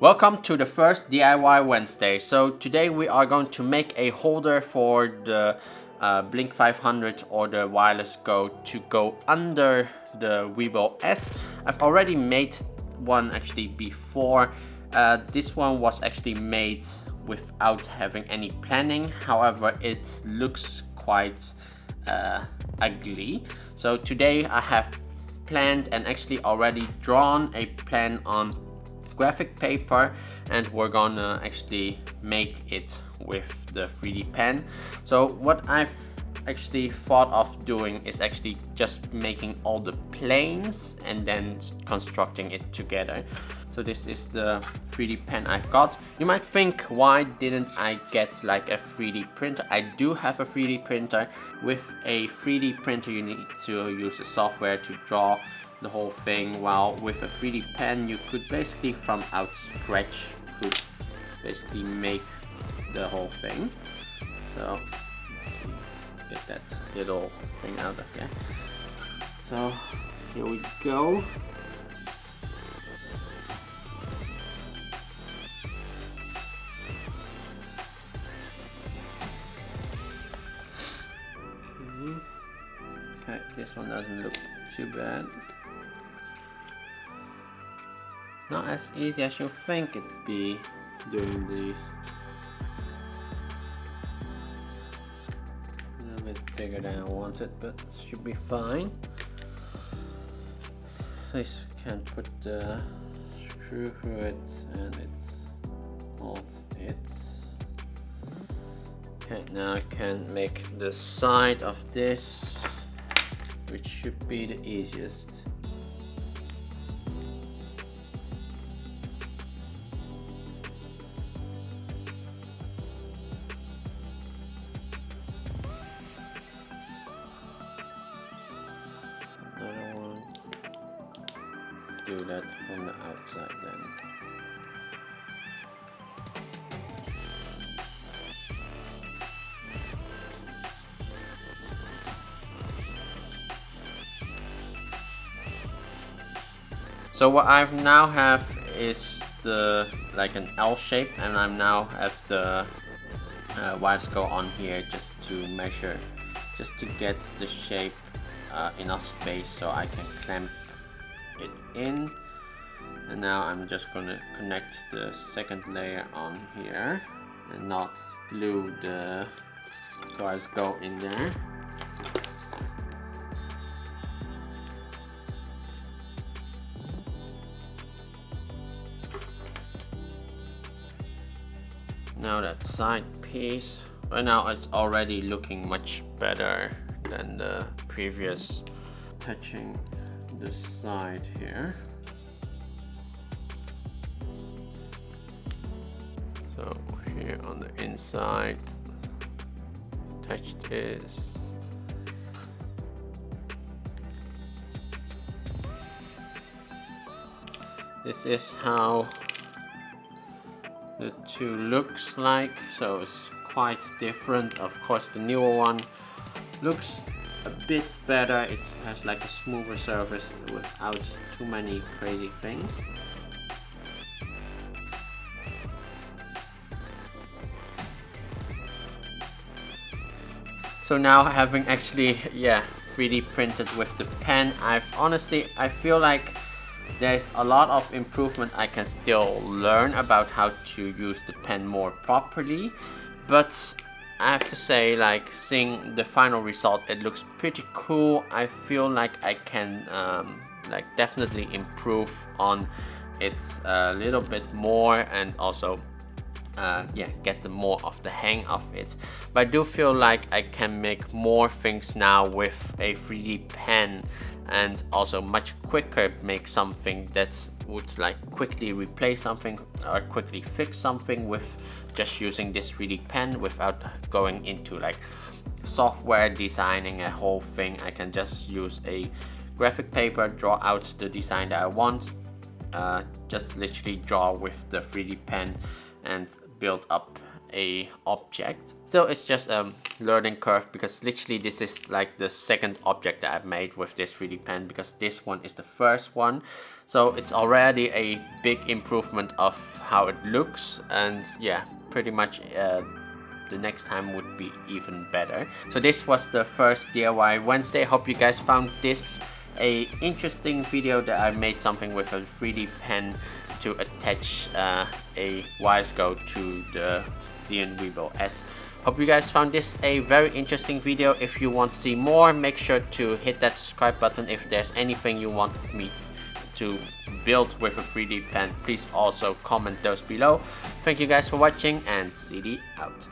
Welcome to the first DIY Wednesday. So today we are going to make a holder for the Blink500 or the Wireless Go to go under the Weebill-S. I've already made one actually before. This one was actually made without having any planning. However, it looks quite ugly. So today I have planned and actually already drawn a plan on graphic paper, and we're gonna actually make it with the 3D pen. So what I've actually thought of doing is actually just making all the planes and then constructing it together. So this is the 3D pen I've got. You might think, why didn't I get like a 3D printer? I do have a 3D printer. With a 3D printer you need to use the software to draw the whole thing, while with a 3D pen you could basically from out scratch could basically make the whole thing. So let's see, get that little thing out of there. So here we go. Okay, this one doesn't look too bad. Not as easy as you think it'd be doing these. A little bit bigger than I wanted, but it should be fine. This can put the screw through it and it holds it. Okay, now I can make the side of this, which should be the easiest. Another one. Do that from the outside then. So what I now have is the like an L shape, and I now have the Wireless Go on here just to measure, just to get the shape enough space so I can clamp it in. And now I'm just gonna connect the second layer on here and not glue the Wireless Go in there. Now that side piece, right now it's already looking much better than the previous. Touching the side here. So here on the inside, touch this. This is how the two looks like, so it's quite different. Of course the newer one looks a bit better. It has like a smoother surface without too many crazy things. So now having actually 3D printed with the pen, I feel like there's a lot of improvement I can still learn about how to use the pen more properly, but I have to say, like, seeing the final result, it looks pretty cool. I feel like I can like definitely improve on it a little bit more, and also get more of the hang of it. But I do feel like I can make more things now with a 3D pen, and also much quicker make something that would like quickly replace something or quickly fix something with just using this 3D pen without going into like software designing a whole thing. I can just use a graphic paper, draw out the design that I want, just literally draw with the 3D pen and build up a object. Still, it's just a learning curve, because literally this is like the second object that I've made with this 3D pen, because this one is the first one. So it's already a big improvement of how it looks, and yeah, pretty much the next time would be even better. So this was the first DIY Wednesday. Hope you guys found this a interesting video that I made something with a 3D pen to attach a wireless go to the Zhiyun Weebill-S. Hope you guys found this a very interesting video. If you want to see more, make sure to hit that subscribe button. If there's anything you want me to build with a 3D pen, please also comment those below. Thank you guys for watching, and CD out.